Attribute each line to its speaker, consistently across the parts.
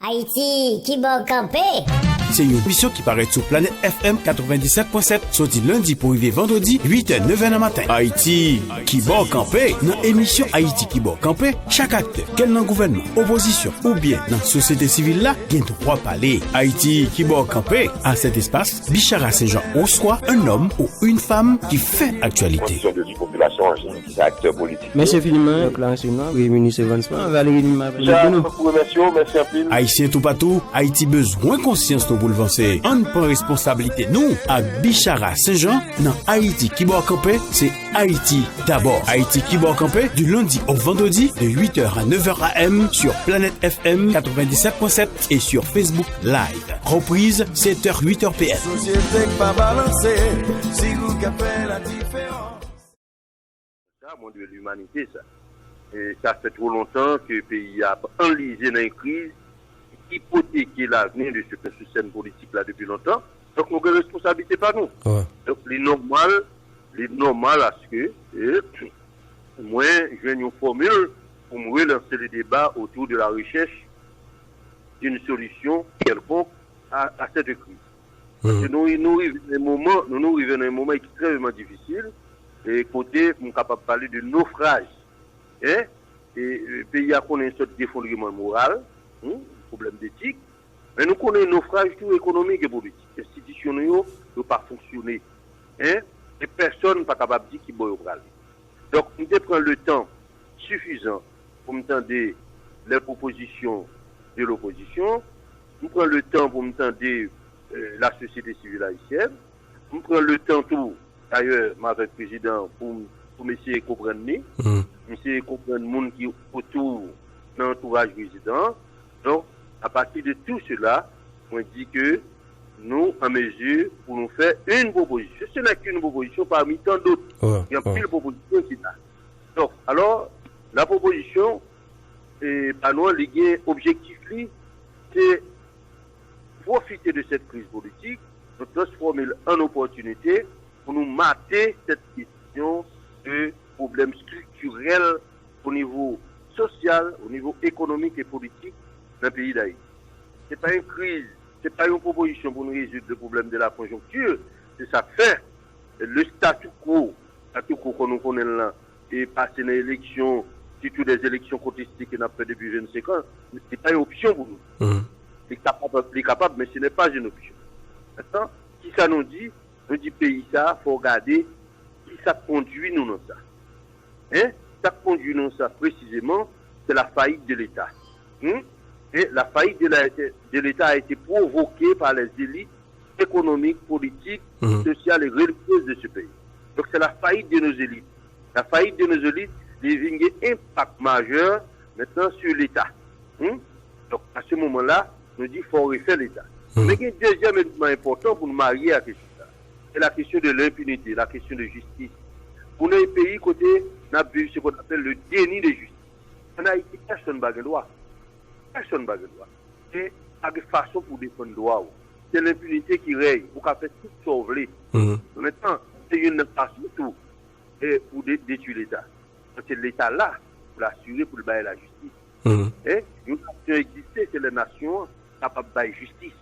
Speaker 1: Haïti, qui bon campé?
Speaker 2: C'est une émission qui paraît sur Planète FM 97.7, sorti lundi pour arriver vendredi, 8h, 9h du matin. Haïti, qui bon campé? Dans l'émission Haïti qui bon campé, chaque acteur, quel dans le gouvernement, opposition ou bien dans la société civile là, gagne droit parler. Haïti, qui bon campé? À cet espace, Bichara Saint-Jean reçoit un homme ou une femme qui fait actualité.
Speaker 3: Monsieur Philippe, plan national, oui, ministre Evansman, Valérie Lima,
Speaker 2: Haïtien tout partout, Haïti besoin conscience pour le lancer. On prend responsabilité. Nous, à Bichara Saint-Jean, dans Haïti qui va camper, c'est Haïti d'abord. Haïti qui va camper du lundi au vendredi de 8h à 9h AM sur Planète FM 97.7 et sur Facebook Live. Reprise 7h 8h PM.
Speaker 4: Société pas balancée, si vous capez la différence.
Speaker 5: Ça, mon Dieu, l'humanité, ça. Et ça fait trop longtemps que le pays a enlisé dans une crise, hypothéqué l'avenir de ce système politique là depuis longtemps. Donc, nous avons une responsabilité par nous. Ouais. Donc, les normal à ce que, moi, j'ai une formule pour me relancer le débat autour de la recherche d'une solution quelconque à cette crise. Parce que nous arrivons à un moment extrêmement difficile, et côté, nous sommes capables de parler de naufrage. Et le pays a connu une sorte d'effondrement moral, problème d'éthique, mais nous connaissons un naufrage tout économique et politique. Les institutions ne pas fonctionner. Et personne n'est pas capable de dire qui boit au bras. Donc, nous devons le temps suffisant pour entendre les propositions de l'opposition. Nous prenons le temps pour entendre la société civile haïtienne. Nous prenons le temps tout, d'ailleurs, avec le président, pour essayer de comprendre essayer de comprendre le monde qui est autour de l'entourage président. Donc, à partir de tout cela, on dit que nous, en mesure, pour nous faire une proposition. Ce n'est qu'une proposition parmi tant d'autres. Il y a plus de propositions qui là. Donc, alors, la proposition, par nous, l'objectif, c'est profiter de cette crise politique, nous transformer en opportunité pour nous mater cette question de problèmes structurels au niveau social, au niveau économique et politique dans le pays d'Haïti. Ce n'est pas une crise, ce n'est pas une proposition pour nous résoudre le problème de la conjoncture, c'est ça fait le statu quo que nous connaissons là, et passer dans l'élection, surtout des élections contestées qu'on a fait depuis 25 ans, ce n'est pas une option pour nous. C'est capable, mais ce n'est pas une option. Maintenant, qui ça nous dit? Nous dit pays ça, il faut regarder qui ça conduit nous dans ça. Ça conduit nous ça précisément, c'est la faillite de l'État. Et la faillite de l'État a été provoquée par les élites économiques, politiques, sociales et religieuses de ce pays. Donc c'est la faillite de nos élites. La faillite de nos élites désigne un impact majeur maintenant sur l'État. Donc à ce moment-là, nous dit qu'il faut refaire l'État. Mais il y a un deuxième élément important pour nous marier à la question. C'est la question de l'impunité, la question de justice. Pour nos pays, côté, nous avons vu ce qu'on appelle le déni de justice. En Haïti, personne ne bat le droit. Personne ne bat le droit. C'est pas de façon pour défendre le droit. C'est l'impunité qui règne. Pour qu'on fasse tout sauver. Maintenant, c'est une façon tout pour détruire l'État. C'est l'État là pour l'assurer, pour le bailler la justice. Et une nation existée, c'est les nations capables de bailler justice.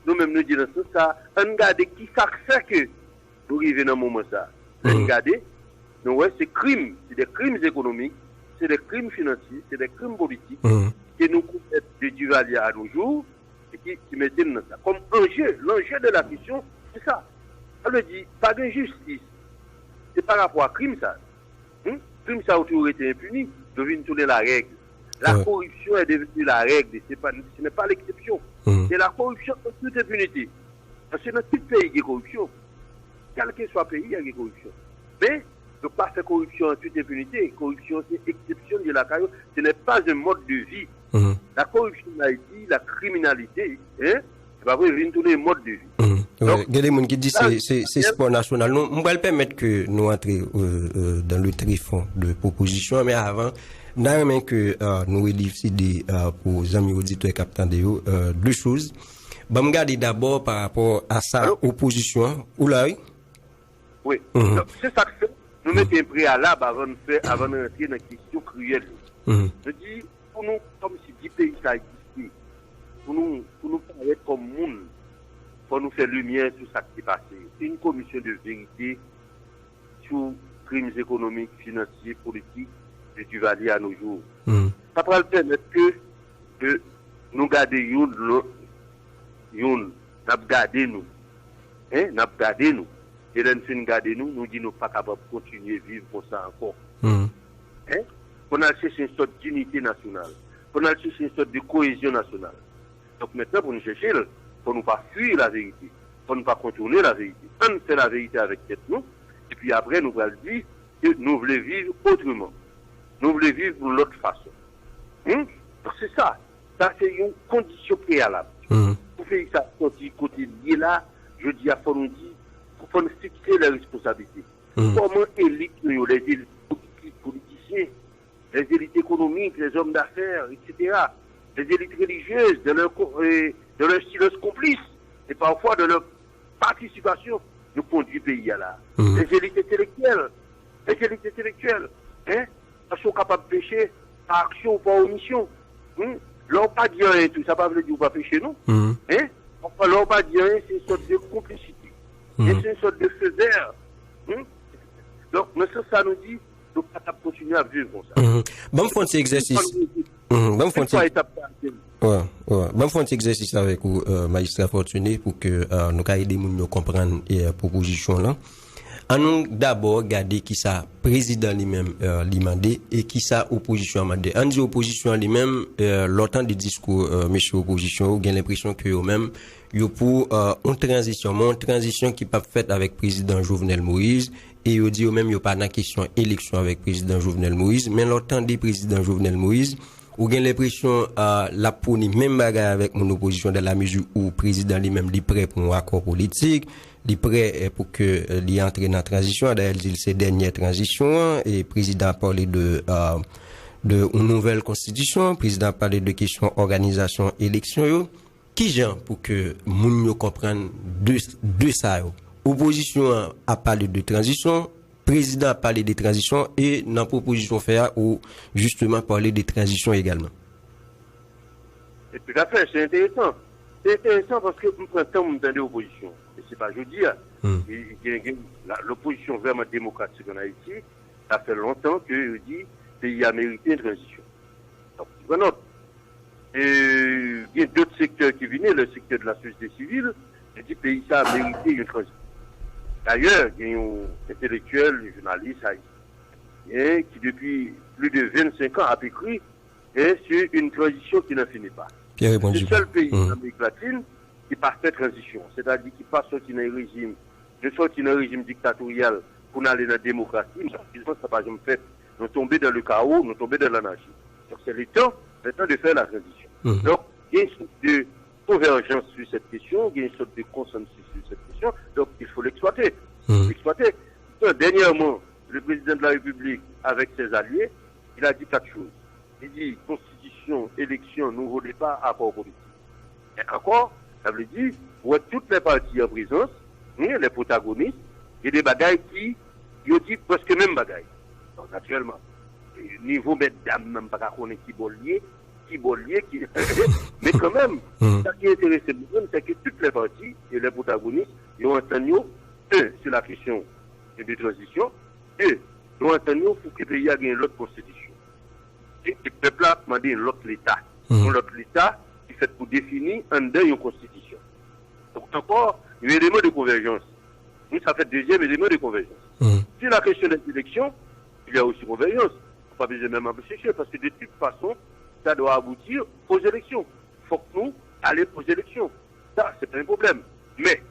Speaker 5: Nous-mêmes nous disons ça, on regarde qui ça fait que nous arrivons dans ce moment ça. On regarde, c'est crimes, c'est des crimes économiques, c'est des crimes financiers, c'est des crimes politiques que nous commettons de Duvalier à nos jours et qui mettent dans ça. Comme l'enjeu de la question, c'est ça. On le dit, pas de justice. C'est par rapport à crime ça. Crime ça a toujours été impuni, devine tourner la règle. La corruption est devenue la règle, ce n'est pas l'exception. C'est la corruption en toute impunité. Parce que dans tout pays, il y a corruption. Quel que soit le pays, il y a corruption. Mais, ne pas faire corruption en toute impunité. Corruption, c'est exception de la carrière. Ce n'est pas un mode de vie. La corruption en Haïti, la criminalité, c'est pas vrai, il tourner un mode de vie.
Speaker 3: Il y a des gens qui disent que c'est sport national. On va le permettre que nous entrions dans le tréfonds de propositions, mais avant, nous que nous décider pour les amis auditeurs et capitaines de deux choses. Je vais regarder d'abord par rapport à sa opposition.
Speaker 5: Oui, c'est ça que fait. Nous mettons un préalable avant de rentrer dans la question cruelle. Je dis, pour nous, comme si 10 pays ça existait, pour nous paraître comme monde, pour nous faire lumière sur ce qui est passé. C'est une commission de vérité sur crimes économiques, financiers, politiques de Duvalier à nos jours. Ça pourra permettre que nous gardions nous garder nous. Nous garder nous. Et là, nous garder nous, nous disons nous pas capables de continuer à vivre comme ça encore. On a cherché une sorte d'unité nationale. On a cherché une sorte de cohésion nationale. Donc maintenant, pour nous chercher, pour ne pas fuir la vérité, pour ne pas contourner la vérité. On fait la vérité avec tête nous, et puis après, nous allons dire que nous voulons vivre autrement. Nous voulons vivre de l'autre façon. Donc c'est ça. Ça, c'est une condition préalable. Pour faire ça, côté lié là, je dis à Fondi, pour nous fixer les responsabilités. Comment élite, les élites politiciens, les élites économiques, les hommes d'affaires, etc., les élites religieuses, de leur silence complice, et parfois de leur participation, nous conduit le pays à là. Les élites intellectuelles, elles sont capables de pécher par action ou par omission. Leur pas dire rien, tout ça, pas veut dire pas pécher, non? Enfin, leur pas dire rien, c'est une sorte de complicité. Et c'est une sorte de feu vert. Donc, mais ça nous dit, nous ne pouvons pas continuer à vivre comme ça.
Speaker 3: Bon, on fait cet exercice. Bon, on fait cet exercice avec vous, magistrat Fortuné, pour que nous aider à comprendre la proposition là. Nous d'abord regarder qui ça président lui-même demandé et qui ça opposition demandé. On dit opposition lui-même l'autant de discours monsieur opposition, j'ai l'impression que eux-mêmes yo pour une transition qui pas faite avec président Jovenel Moïse et yo dit eux-mêmes yo pas na question élection avec président Jovenel Moïse, mais l'autant des président Jovenel Moïse ou j'ai l'impression la poni même bagarre avec mon opposition dans la mesure où président lui-même est prêt pour un accord politique, il est prêt pour que il entre dans la transition. D'ailleurs, il c'est dernière transition et président a parlé de une nouvelle constitution, président a parlé de question organisation élection qui genre pour que moun yo comprenne de ça yo. Opposition a parlé de transition, président a parlé de transition et dans proposition faire ou justement parler de transition également.
Speaker 5: Et tout à fait, c'est intéressant. C'est intéressant parce que nous prenons dans l'opposition. Et c'est pas jeudi. L'opposition vraiment démocratique en Haïti, ça fait longtemps que je dis que le pays a mérité une transition. Donc, voilà. Et il y a d'autres secteurs qui viennent, le secteur de la société civile, je dis que le pays a mérité une transition. D'ailleurs, il y a un intellectuel, un journaliste haïtien, qui depuis plus de 25 ans a écrit sur une transition qui ne finit pas. C'est le seul pays d'Amérique latine qui passe cette transition, c'est-à-dire qui passe sortir dans un régime dictatorial pour aller dans la démocratie. Ça n'a pas jamais fait. Nous tomber dans le chaos, nous tomber dans l'anarchie. Donc c'est le temps de faire la transition. Donc il y a une sorte de convergence sur cette question, il y a une sorte de consensus sur cette question, donc il faut l'exploiter. Dernièrement, le président de la République, avec ses alliés, il a dit 4 choses. Il dit constitution, élection, nouveau départ, accord politique. Et encore, ça veut dire, pour toutes les parties en présence, les protagonistes, il y a des bagailles qui dit presque même bagailles. Donc, naturellement, niveau mesdames, même pas qu'on est qui bollier, mais quand même, ce qui est intéressant, c'est que toutes les parties et les protagonistes, ils ont entendu, sur la question de transition, ils ont entendu pour que le pays ait l'autre constitution. Et le peuple a demandé l'autre l'État. L'autre l'État qui fait pour définir un une constitution. Donc encore, il y a un élément de convergence. Nous, ça fait deuxième élément de convergence. Sur la question des élections, il y a aussi convergence. Il ne faut pas besoin même de chercher parce que de toute façon, ça doit aboutir aux élections. Il faut que nous allions aux élections. Ça, c'est pas un problème. Mais,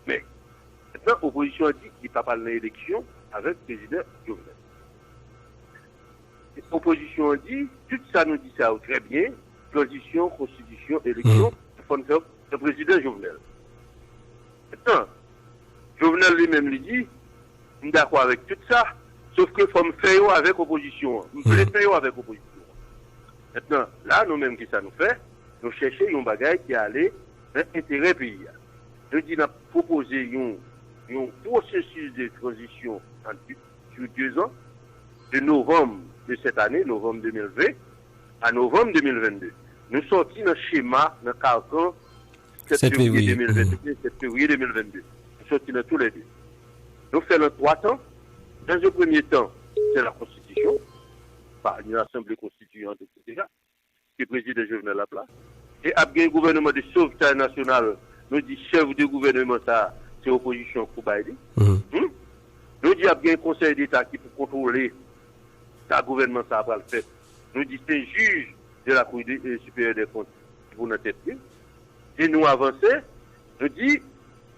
Speaker 5: maintenant, l'opposition a dit qu'il ne peut pas parler d'élection avec le président Jovenel. L'opposition a dit, tout ça nous dit ça très bien, transition, constitution, élection, il faut faire le président Jovenel. Maintenant, Jovenel lui-même lui dit, je suis d'accord avec tout ça, sauf que il faut me faire avec l'opposition. Je veux faire avec l'opposition. Maintenant, là, nous-mêmes, qui ça nous fait, nous cherchons un bagage qui allait dans l'intérêt pays. Je dis, nous avons proposé un processus de transition sur 2 ans, de novembre de cette année, novembre 2020, à novembre 2022. nous sortis dans le schéma, dans le carcan, 7 février 2022, 7 février 2022. Nous sortis dans tous les deux. Nous faisons 3 temps. Dans un premier temps, c'est la Constitution, par une assemblée constituante, etc., qui préside le Jovenel la place. Et après un gouvernement de sauvetage national, nous dit chef de gouvernement, ça, c'est l'opposition pour Biden. Nous dit après un conseil d'État qui peut contrôler le gouvernement, ça va le faire. Nous dit c'est juge de la Cour supérieure des comptes pour notre tête. Et nous avançons, nous dit,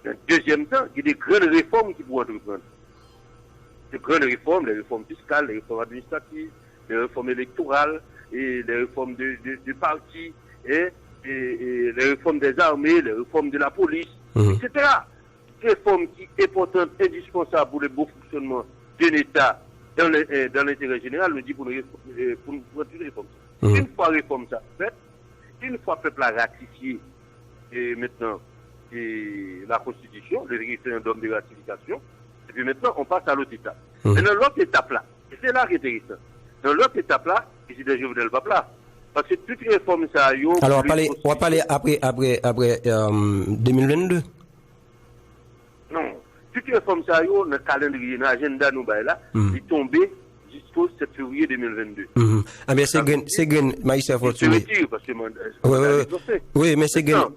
Speaker 5: dans le deuxième temps, il y a des grandes réformes qui pourront entreprendre. Des grandes réformes, les réformes fiscales, les réformes administratives, les réformes électorales, et les réformes de partis, et les réformes des armées, les réformes de la police, etc. Réformes qui sont importantes, indispensables pour le bon fonctionnement d'un État dans l'intérêt général, nous dit pour une réforme. Une fois réforme ça faite, une fois le peuple a ratifié et maintenant la Constitution, le référendum de ratification, et puis maintenant on passe à l'autre étape. Mais dans l'autre étape là, et c'est là qui est intéressant, dans l'autre étape là, le président Jovenel va là. Parce que toute réforme ça y a...
Speaker 3: Alors on va parler après 2022.
Speaker 5: Non, toute réforme ça y a, dans le calendrier, dans l'agenda nous là, il est tombé jusqu'au 7 février 2022.
Speaker 3: Ah bien c'est gain Maïssa Fortuné. Oui, mais c'est gain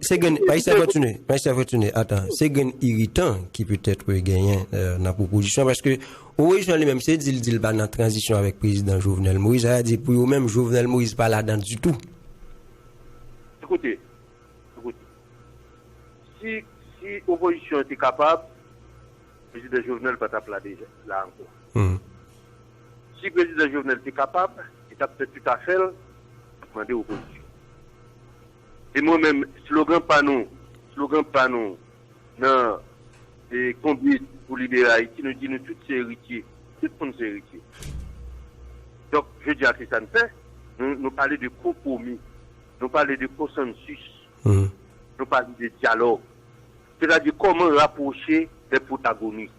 Speaker 3: Maïssa Fortuné. Attends, c'est gain irritant qui peut être gagné dans la proposition parce que original lui-même c'est dit dans la transition avec président Jovenel Moïse, a dit pour eux-même Jovenel Moïse pas là-dedans du tout.
Speaker 5: Écoutez. Si l'opposition était capable, le président Jovenel va taper là déjà, là encore. Si le président Jovenel était capable, il a peut-être tout à fait demander l'opposition. Et moi-même, slogan panneau, dans les conduites pour libérer Haïti, nous disons tous ces héritiers, tout le monde c'est héritier. Donc, je dis à ce que ça nous fait, nous parlons de compromis, nous parlons de consensus, nous parlons de dialogue. C'est-à-dire comment rapprocher les protagonistes.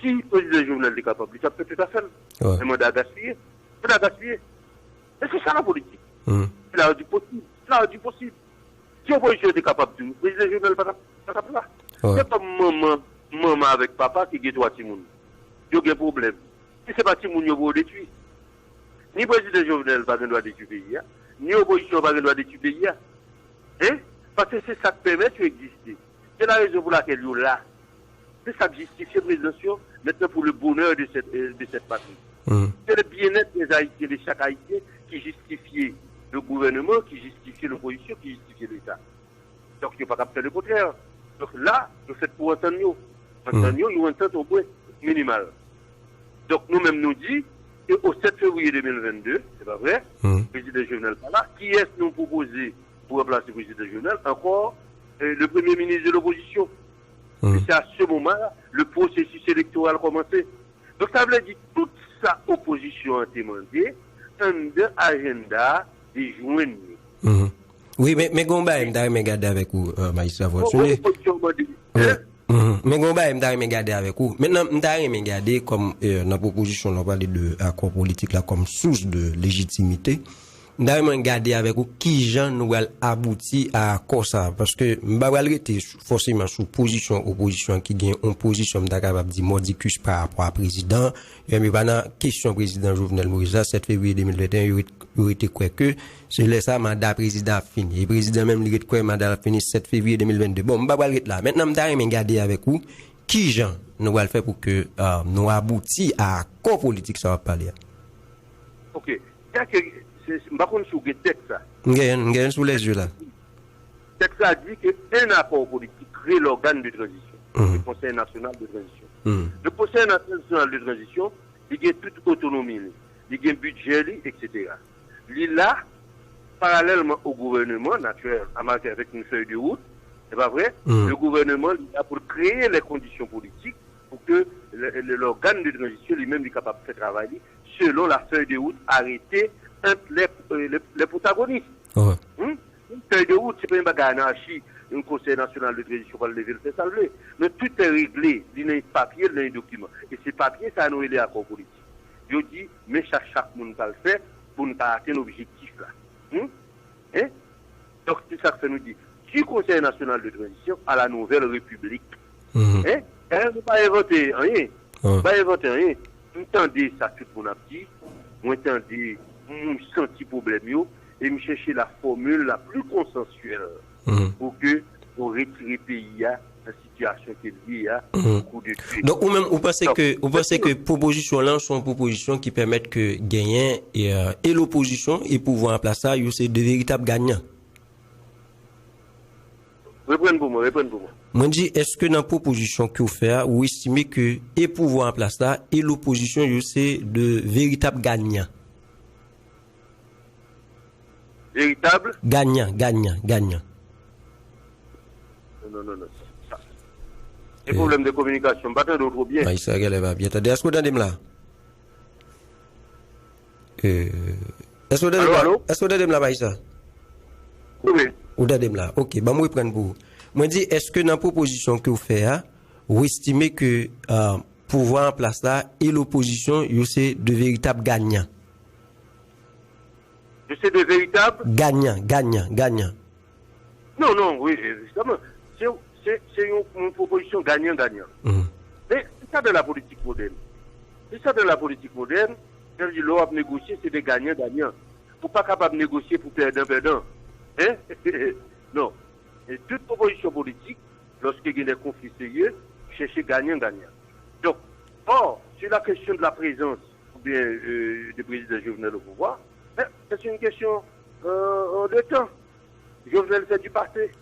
Speaker 5: Si le président Jovenel est capable, ça peut tout à fait. Le mandat gaspillé. Et c'est ça la politique. C'est là du possible. Si l'opposition est capable, le président Jovenel n'est pas capable là. C'est comme maman avec papa qui est trois Timoun. Il y a un problème. Si ce n'est pas Timoun, il y a un détruit. Ni le président Jovenel n'a pas le droit de tuer le pays, ni l'opposition n'a pas le droit de tuer le pays. Parce que c'est ça qui permet d'exister. C'est la raison pour laquelle il est là. C'est ça qui justifie la présidentielle, maintenant pour le bonheur de cette patrie. C'est le bien-être des Haïtiens, de chaque Haïtien, qui justifie le gouvernement, qui justifie l'opposition, qui justifie l'État. Donc, il n'y a pas qu'à faire le contraire. Donc là, nous faisons pour entendre nous. Nous entendons au point minimal. Donc, nous-mêmes nous disons, au 7 février 2022, c'est pas vrai, le président Jovenel pas là, qui est-ce nous proposé pour remplacer le président Jovenel? Encore le premier ministre de l'opposition. Et c'est à ce moment-là, le processus électoral a commencé. Donc ça veut dire toute sa opposition a demandé un agenda de juin.
Speaker 3: Oui, mais Gomba m'a regardé avec vous, Maïssa Fortuné. Mais Gomba m'a regardé avec vous. Maintenant, m'a regardé comme dans la proposition, on parle de accord politique là comme source de légitimité. D'ailleurs, regarder avec vous qui gens nous va aboutir à quoi ça parce que m'bawal était forcément sous position opposition qui gagne une position capable dire modicus par rapport à président et mais pendant question président Jovenel Moïse 7 février 2021 il aurait été quoi que c'est là ça mandat président fini et président même il quoi mandat fini 7 février 2022 bon m'bawal là maintenant m'dare regarder avec vous qui gens nous va faire pour que nous aboutir à quoi politique ça va parler.
Speaker 5: OK. Par contre, sur le texte,
Speaker 3: ça. Sous les yeux là.
Speaker 5: Le texte a dit qu'un accord politique crée l'organe de transition, le Conseil national de transition. Le Conseil national de transition, il a toute autonomie, il a un budget, etc. Il est là, parallèlement au gouvernement, naturel, avec une feuille de route, c'est pas vrai? Le gouvernement est là pour créer les conditions politiques pour que l'organe de transition lui-même est capable de faire travailler selon la feuille de route arrêtée entre les protagonistes. Une feuille de route, c'est pas une bagarre anarchie, un conseil national de transition va le lever, le faire salver. Mais tout est réglé, il y a un papier, il y a un document. Et ces papiers, ça nous aide à accord politique. Je dis, mais chaque monde va le faire pour ne pas atteindre l'objectif là. ça que fait nous dire du Conseil national de transition à la nouvelle République. Elle ne pas inventer rien. Pas inventer rien. M'entendez ça tout mon petit. M'entendez mon senti problème yo et me chercher la formule la plus consensuelle pour que on retire le pays à la situation qu'il y a au coup de tuer.
Speaker 3: Donc vous pensez que propositions là sont propositions qui permettent que gagner et l'opposition et pouvoir en place ça, c'est de véritables gagnants.
Speaker 5: Reprenne pour moi.
Speaker 3: Moi dis est-ce que dans la proposition que vous faites, vous estimez que et pouvoir en place là et l'opposition c'est de véritables gagnants?
Speaker 5: Véritable
Speaker 3: gagnant.
Speaker 5: Non. Les problèmes de communication, pas tant d'autres bien.
Speaker 3: Ça va bien. Attendez, est-ce que vous entendez là? Est-ce que vous entendez là, ça?
Speaker 5: Oui.
Speaker 3: Vous entendez là? Ok, bah moi je prends pour vous. Moi dis est-ce que dans la proposition que vous faites, vous estimez que pouvoir en place là et l'opposition, c'est de véritables gagnants?
Speaker 5: Je sais de véritables
Speaker 3: gagnant.
Speaker 5: Non, oui, justement. C'est une proposition gagnant-gagnant. Mais c'est ça de la politique moderne. Quand je l'ai négocié, c'est des gagnants-gagnants. Vous n'êtes pas capable de négocier pour perdant-perdant. Non. Et toute proposition politique, lorsqu'il y a des conflits sérieux, cherchez gagnant-gagnant. Donc, sur la question de la présence ou bien du président Jovenel au pouvoir, c'est une question de temps. Jovenel fait du passé.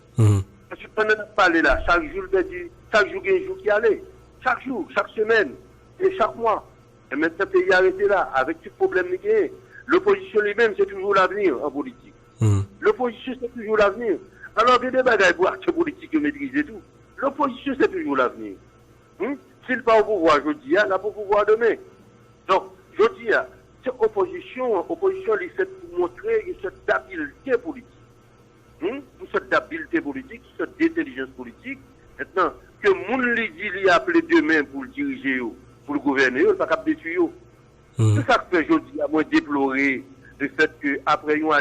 Speaker 5: Parce que pendant qu'on parle là, chaque jour, il y a un jour qui allait. Chaque jour, chaque semaine, et chaque mois. Et maintenant, le pays arrêté là, avec tout problème qu'il y a. L'opposition lui-même, c'est toujours l'avenir en politique. L'opposition, c'est toujours l'avenir. Alors, il y a des bagages pour acteurs politiques qui maîtrisent tout. L'opposition, c'est toujours l'avenir. S'il n'est pas au pouvoir aujourd'hui, il n'a pas au pouvoir demain. Donc, je dis, cette opposition lui fait pour montrer une sorte d'habileté politique. Une sorte d'habileté politique, une sorte d'intelligence politique. Maintenant, que moun lui dit, il a appelé demain pour le diriger, pour le gouverner, il n'est pas capable de détruire. C'est ça que fait aujourd'hui, à moi déplorer le fait qu'après une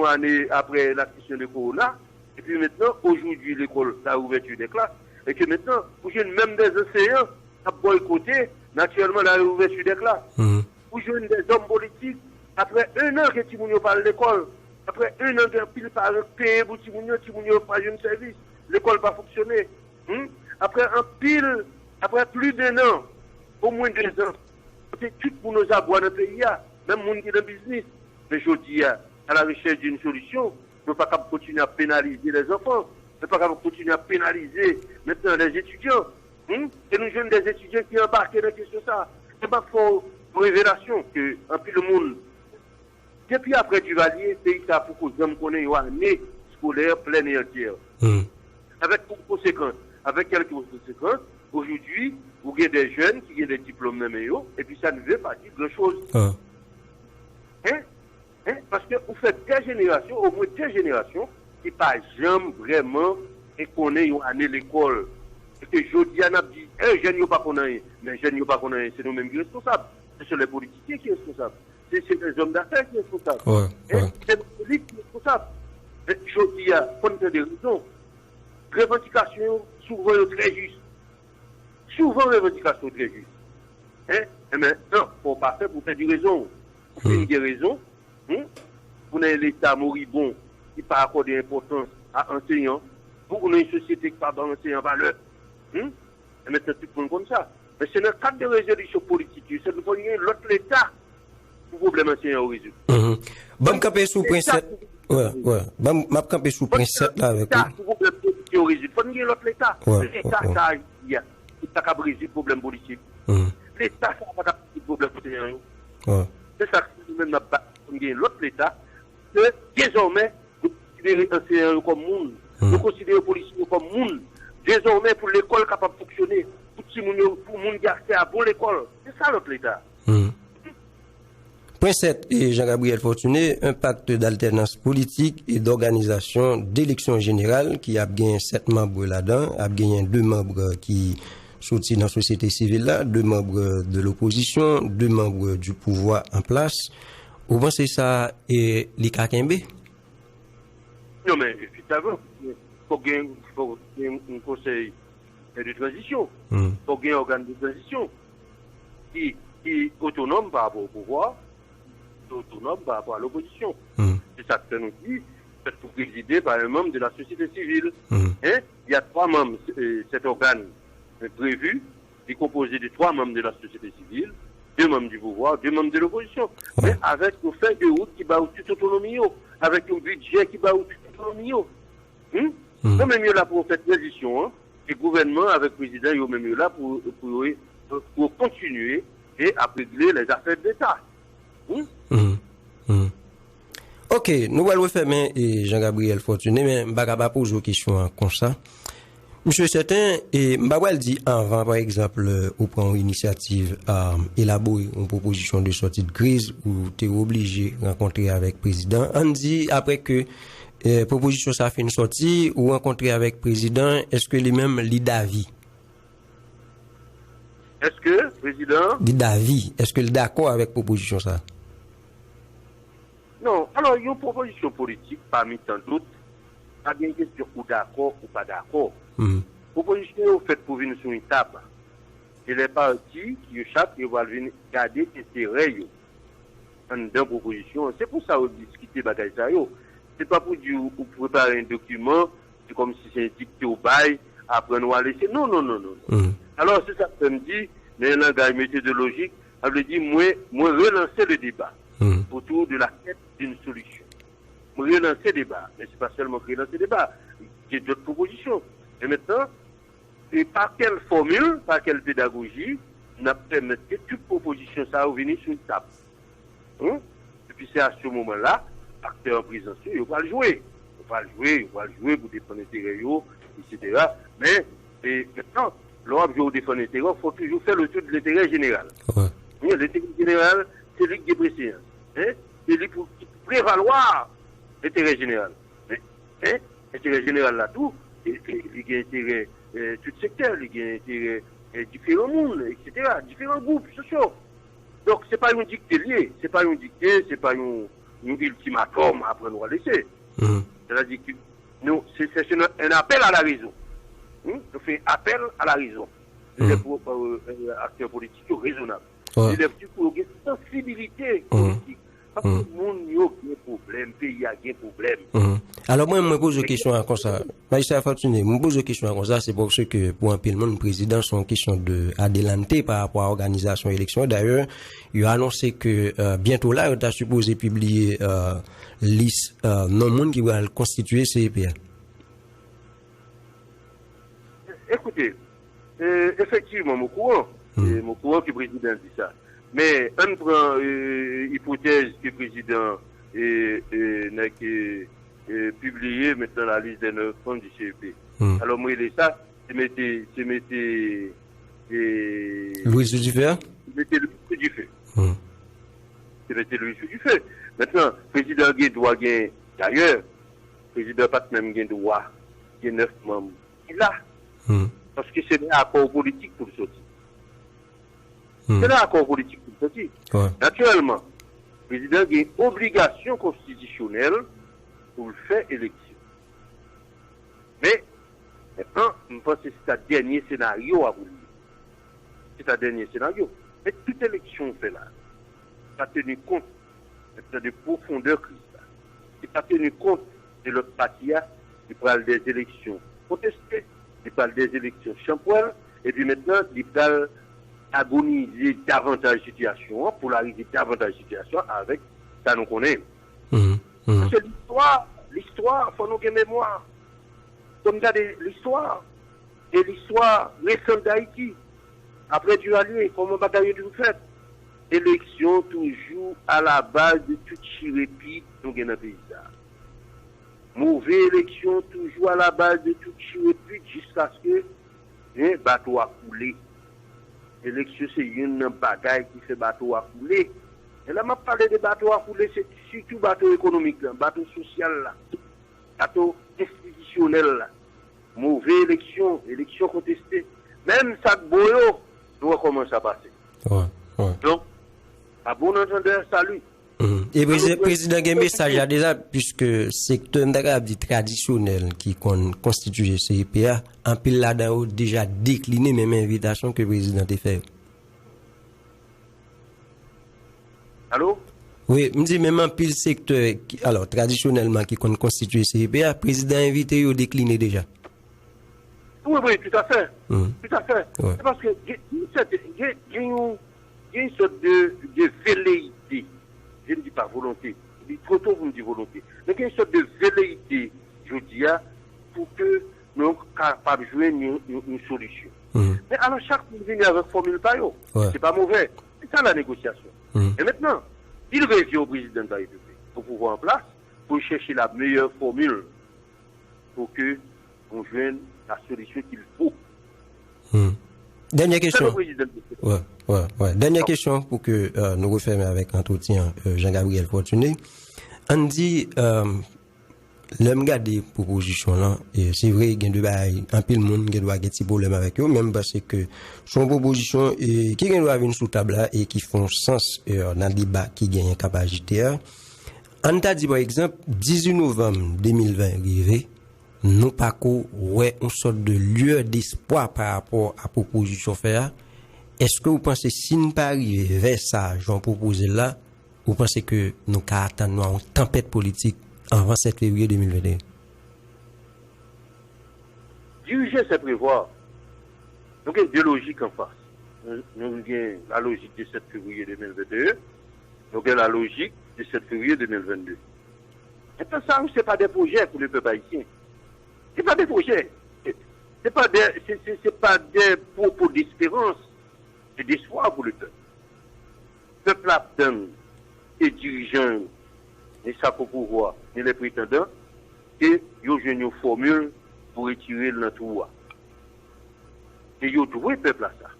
Speaker 5: année après la question de Corona, et puis maintenant, aujourd'hui, l'école, la ouverture des classes, et que maintenant, vous avez même des enseignants à boycotter naturellement la ouverture des classes. Vous avez des hommes politiques, après un an que Timounio parle de l'école, après un an que pile par payer pour Timounio pas un service, l'école pas fonctionner. Après plus d'un an, au moins 2 ans, c'est tout pour nos abois dans le pays, même monde qui est dans le business. Mais je dis, à la recherche d'une solution, nous ne pouvons pas continuer à pénaliser les enfants, nous ne pouvons pas continuer à pénaliser maintenant les étudiants. Et nous jeunes des étudiants qui embarquent dans question ça. C'est pas pour révélation que, en plus le monde, depuis après Duvalier, pays ça pour que les hommes connaissent une année scolaire pleine et entière. Avec quelques conséquences, aujourd'hui, vous avez des jeunes qui ont des diplômes dans les mains, et puis ça ne veut pas dire grand-chose. Parce que vous faites au moins des générations, qui pas jamais vraiment connaissent une année l'école. Et que je dis, on a dit, jeunes n'ont pas connaissent, mais jeunes n'ont pas connaissent, c'est nous-mêmes qui sommes responsables. C'est les politiciens qui sont responsables. C'est les hommes d'affaires qui sont responsables. C'est les politiques qui sont responsables. Je dis, pour des raisons, revendication souvent très juste. Souvent revendication très juste. Mais non, pour pas faire, pour faire des raisons. Pour faire des raisons, pour l'État moribond qui n'a pas accordé importance à enseignants, pour une société qui n'a pas d'enseignants en valeur. Mais c'est tout le monde comme ça. Mais c'est dans le cadre de résolution politique, c'est de prendre l'autre l'État pour le problème enseignant au réseau.
Speaker 3: Bon, camper sous principe. Ouais. M'a camper sous principe là avec
Speaker 5: vous. Pour le problème politique au réseau. Il faut prendre l'autre l'État. L'État, ça a pas résoudre le problème politique. L'État, ça n'a pas résoudre le problème enseignant. C'est ça que nous-mêmes n'a pas l'autre l'État. Que désormais, nous considérons l'enseignant comme monde. Nous considérons les policiers comme monde. Désormais, pour l'école capable de fonctionner, pour le monde qui a accès à bon l'école, c'est ça notre État.
Speaker 3: Point 7, et Jean-Gabriel Fortuné, un pacte d'alternance politique et d'organisation d'élections générales qui a gagné 7 membres là-dedans, a gagné 2 membres qui sont dans la société civile là, 2 membres de l'opposition, 2 membres du pouvoir en place. Vous pensez ça et les Kakembe?
Speaker 5: Non, Non, mais évidemment, il faut qu'il y ait un conseil de transition. Il faut qu'il y ait un organe de transition qui est autonome par rapport au pouvoir, autonome par rapport à l'opposition. C'est ça que nous dit, c'est pour présider par un membre de la société civile. Hein? Il y a 3 membres, cet organe prévu, est composé de 3 membres de la société civile, 2 membres du pouvoir, 2 membres de l'opposition. Mais avec une feuille de route qui bat toute autonomie, avec un budget qui bat toute autonomie. Non, même mieux là pour cette transition, hein? Le gouvernement avec le président, il est même mieux là pour continuer et à régler les affaires d'État.
Speaker 3: Ok, nous allons refermer Jean-Gabriel Fortuné, mais je ne vais pas poser une question comme ça. Monsieur Certain, et Mbawal dit avant, par exemple, ou prend une initiative à élaborer une proposition de sortie de crise où tu es obligé de rencontrer avec le président. On dit après que proposition ça fait une sortie ou rencontrer avec le président, est-ce que lui-même lit d'avis?
Speaker 5: Est-ce que le président
Speaker 3: lit d'avis? Est-ce que il est d'accord avec la proposition ça?
Speaker 5: Non, alors il y a une proposition politique parmi tant d'autres. Pas bien question ou d'accord ou pas d'accord. Proposition faite pour venir sur une table. Et les partis qui chaque vont venir garder intérêt dans la proposition. C'est pour ça qu'on discute bagaille ça yo. C'est pas pour dire ou préparer un document, c'est comme si c'est un dicté au bail, après nous laisser. Non. Alors c'est ça que me dit, mais un langage méthodologique, ça veut dire moi relancer le débat autour de la quête d'une solution. Moi relancer le débat, mais c'est pas seulement relancer le débat, il y a d'autres propositions. Et maintenant, et par quelle formule, par quelle pédagogie, nous permettons que toute proposition ça venir sur une table. Et puis c'est à ce moment-là, acteurs en prison, ils vont le jouer. Ils vont le jouer pour défendre l'intérêt, etc. Mais maintenant, l'on veut défendre l'intérêt, il faut toujours faire le tour de l'intérêt général. L'intérêt général, c'est lui qui est président. C'est lui pour prévaloir l'intérêt général. Mais l'intérêt général là tout, il y a intérêt tout secteur, il y a intérêt différents mondes, etc., différents groupes sociaux. Donc, ce n'est pas une dictée liée, ce n'est pas une dictée, ce n'est pas une ultimatum après nous laisser. C'est-à-dire que nous, c'est un appel à la raison. Nous faisons appel à la raison. Les acteurs politiques raisonnables. Les pour une sensibilité politique. Parce que le monde a un problème, le pays a un problème.
Speaker 3: Alors, moi, je me pose une question comme ça. Magistrat Fortuné, je me pose une question comme ça, c'est parce que pour un peu le monde, le président, c'est une question d'adelanter par rapport à l'organisation élection. D'ailleurs, il a annoncé que bientôt là, il a supposé publier liste non monde qui va constituer CEPA.
Speaker 5: Écoutez, effectivement, mon courant que le président dit ça. Mais on prend hypothèse que le président n'a publié maintenant la liste des 9 fonds du CEP. Alors moi, il est ça, c'est mettre
Speaker 3: Louis Dufay.
Speaker 5: Mettez Louis Dufay. C'est mettre Louis Dufay. Maintenant, le président doit gagner, d'ailleurs, le président pas même gagner droit, il y a 9 membres. Il a. Parce que c'est un accord politique pour le sortir. C'est un accord politique pour le sortir. Naturellement, le président a une obligation constitutionnelle pour faire élection. Mais, maintenant, je pense que c'est un dernier scénario à vous dire. C'est un dernier scénario. Mais toute élection fait là, pas tenu compte de profondeur cristal. Il pas tenu compte de l'autre partie, il parle des élections contestées, il parle des élections champoiles, et puis maintenant, il parle agoniser davantage la situation, polariser davantage la situation avec ça nous connaît. Parce que l'histoire, il faut nous garder mémoire. Il faut nous garder l'histoire. Et l'histoire récente d'Haïti. Après du allié, comment bataille de fait. Élection toujours à la base de toute chirépie nous gagnons dans le pays. Mauvaise élection toujours à la base de toute chirépie jusqu'à ce que le bateau a coulé. L'élection, c'est une bagaille qui fait bateau à couler. Et là, je parle de bateau à couler, c'est surtout bateau économique, bateau social, bateau institutionnel. Mauvaise élection, élection contestée. Même ça, Boyo, doit commencer à passer. Donc, à bon entendeur, salut.
Speaker 3: Et président Gembe, ça j'ai déjà, puisque secteur dit traditionnel qui constitue CIPA, en pile là-dedans déjà décliné même invitation que le président a fait.
Speaker 5: Allô?
Speaker 3: Oui, me dit même en pile secteur, alors traditionnellement qui constitue CIPA, le président invité au décliné déjà.
Speaker 5: Oui, tout à fait. Tout à fait.
Speaker 3: Ouais.
Speaker 5: C'est parce que il y a une sorte de velléité. Je ne dis pas volonté. Il est trop tôt pour me dire volonté. Mais il y a une sorte de velléité, je dis, pour que nous soyons capables de jouer une solution. Mais alors, chaque monde vient avec formule pas yo.
Speaker 3: Ouais.
Speaker 5: C'est pas mauvais. C'est ça la négociation. Et maintenant, il revient au président de la République pour pouvoir en place, pour chercher la meilleure formule pour que on joigne la solution qu'il faut.
Speaker 3: Dernière question.
Speaker 5: Ouais.
Speaker 3: Dernière question pour que nous refermions avec entretien Jean-Gabriel Fortuné. On dit, l'homme garde des propositions là, et c'est vrai, il y a de bail, un peu de monde qui doit avoir des problèmes avec eux, même parce que son proposition qui doit venir sous table là et qui font sens dans le débat qui gagne capacité. On t'a dit par exemple, 18 novembre 2020 arrivé, nous pas qu'on ouais une sorte de lieu d'espoir par rapport à proposition faire. Est-ce que vous pensez si nous pas arriver vers ça, j'en propose là, vous pensez que nous attendons une tempête politique avant 7 février 2021?
Speaker 5: Diriger, c'est prévoir. Donc, il y a deux logiques en face. Nous avons la logique du 7 février 2021, donc la logique du 7 février 2022. Maintenant, ça, ce n'est pas des projets pour le peuple haïtien. Ce n'est pas des projets. C'est pas des propos d'espérance et d'espoir pour le peuple. Le peuple donne et dirigeants et ça pour pouvoir, et les prétendants, et ils ont une formule pour retirer le tour. Et ils ont trouvé le peuple à ça.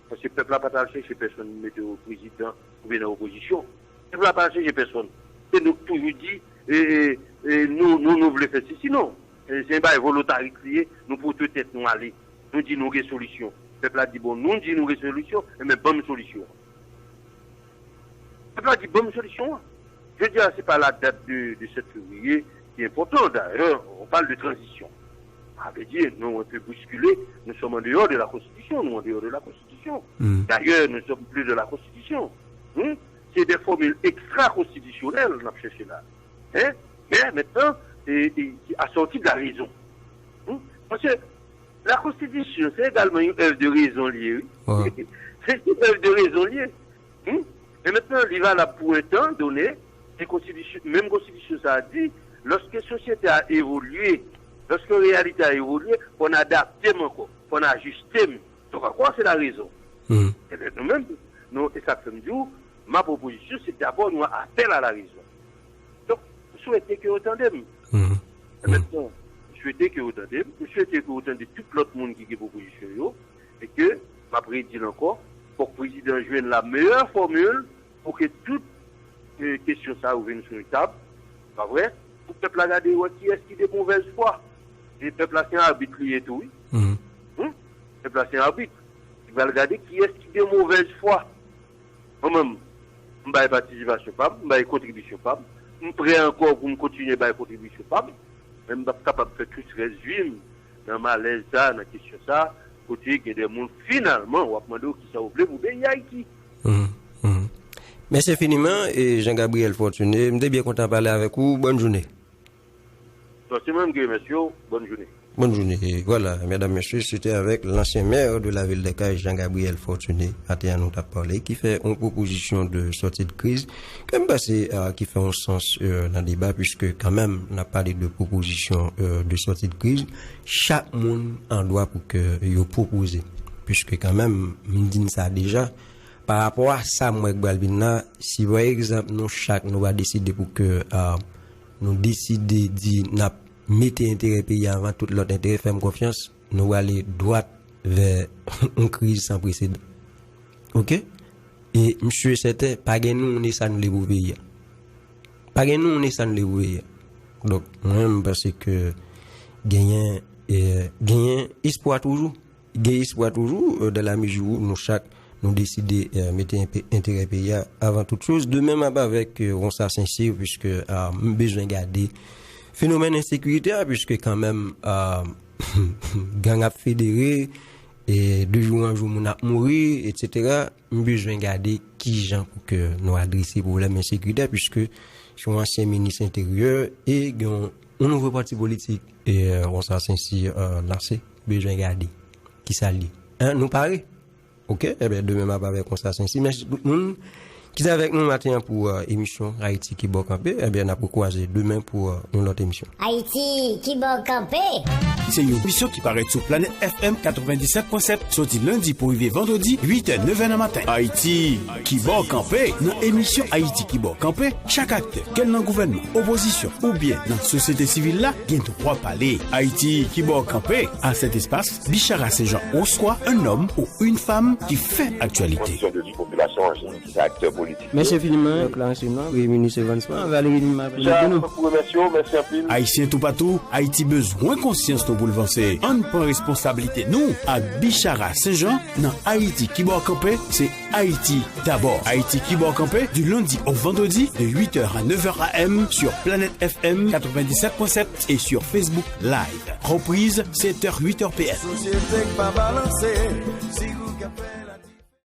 Speaker 5: Parce que le peuple n'a pas cherché personne de mettre au président ou bien dans l'opposition. Le peuple n'a pas cherché personne. Et nous toujours dit, nous voulons faire ceci. Sinon, c'est pas volontarité, nous pour tout être nous aller. Nous disons nous des solutions. Le peuple a dit bon, nous disons nous des solutions, mais bonne solution. Le peuple a dit bonne solution. Je veux dire, c'est pas la date de 7 février qui est importante. D'ailleurs, on parle de transition. Ça veut dire, nous, on peut bousculer, nous sommes en dehors de la Constitution, nous en dehors de la Constitution. D'ailleurs, nous ne sommes plus de la Constitution. C'est des formules extra-constitutionnelles, on a cherché là. Mais maintenant, c'est assorti de la raison. Parce que la Constitution, c'est également une œuvre de raison liée. Ouais. C'est une œuvre de raison liée. Et maintenant, il va là pour un temps donné, même Constitution, ça a dit, lorsque la société a évolué, lorsque la réalité a évolué, on adapte encore, on ajuste. Donc, à quoi c'est la raison? Et bien, nous-mêmes, et ça fait dire, ma proposition, c'est d'abord nous appel à la raison. Donc, je souhaitais que vous entendez. Maintenant, je souhaitais que vous entendez, je souhaitais que vous entendez tout l'autre monde qui a des propositions, et que, ma prédit encore, pour que le président joigne la meilleure formule pour que toute question ça vienne sur une table. Pas vrai? Pour le peuple a regardé qui est-ce qui est de mauvaise foi. Le peuple a fait un arbitre et tout, oui. Le peuple a fait un arbitre. Il va regarder qui est-ce qui est de mauvaise foi. Moi-même, je vais participation pas, je vais contribution pas. Je suis prêt encore pour continuer à contribution pas. Je suis capable de faire tout ce résumé dans ma malaise, dans la question ça. Côté que des gens finalement, on va demander qui ça vous plaît, vous bien Haïti.
Speaker 3: Merci infiniment et Jean-Gabriel Fortuné, je suis bien content de parler avec vous. Bonne journée.
Speaker 5: Merci même, monsieur. Bonne journée.
Speaker 3: Bonne journée. Et voilà, mesdames, messieurs, c'était avec l'ancien maire de la ville de Caille, Jean-Gabriel Fortuné, à nous a parlé, qui fait une proposition de sortie de crise, comme c'est qui fait un sens dans le débat, puisque quand même, on a parlé de proposition de sortie de crise. Chaque monde en doit pour que il propose, puisque quand même, on dit ça déjà. Par rapport à ça, moi, Balbina, si par exemple, nous va décider pour que nous décider de mettre intérêt pays avant tout l'autre intérêt, faire confiance, nous aller droit vers une crise sans précédent. Ok? Et monsieur, c'était pas que nous, on est ça, nous les pays. Pas que nous, on est ça, nous les pays. Donc, moi-même, parce que gagner espoir toujours. Gagner espoir toujours, de la mesure où nous chaque nous décider mettre intérêt pays avant toute chose. De même avec Ronsard Saint-Cyr, puisque besoin garder phénomène insécuritaire, puisque quand même gang a fédéré et de jour en jour on a mouru, etc. Besoin garder qui gens pour que nous adresser problème insécuritaire, puisque je suis ancien ministre intérieur et un nouveau parti politique et Ronsard Saint-Cyr lancé, besoin garder qui s'allie. Nous paraît. OK, eh bien demain avec Ronsard Saint-Cyr, mais tout le monde qui est avec nous matin pour émission Haïti qui va camper, eh bien on a pour croiser demain pour une autre émission.
Speaker 1: Haïti qui va camper.
Speaker 2: C'est une émission qui paraît sur Planète FM 97.7, sorti lundi pour arriver vendredi, 8h, 9h matin. Haïti qui va camper. Dans l'émission Haïti qui va camper, chaque acteur, quel dans gouvernement, opposition ou bien dans la société civile là, il y a droit parler. Haïti qui va camper. À cet espace, Bichara Saint-Jean reçoit un homme ou une femme qui fait actualité.
Speaker 3: Merci infiniment, Clarence Noir, ministre Evansman, Valérie Lima.
Speaker 2: Haïtien tout partout, Haïti besoin conscience pour le avancer. On prend responsabilité. Nous, à Bichara Saint-Jean, dans Haïti qui va camper, c'est Haïti d'abord. Haïti qui va camper du lundi au vendredi de 8h à 9h AM sur Planète FM 97.7 et sur Facebook Live. Reprise 7h, 8h PM.
Speaker 4: Société pas balancée, si vous capez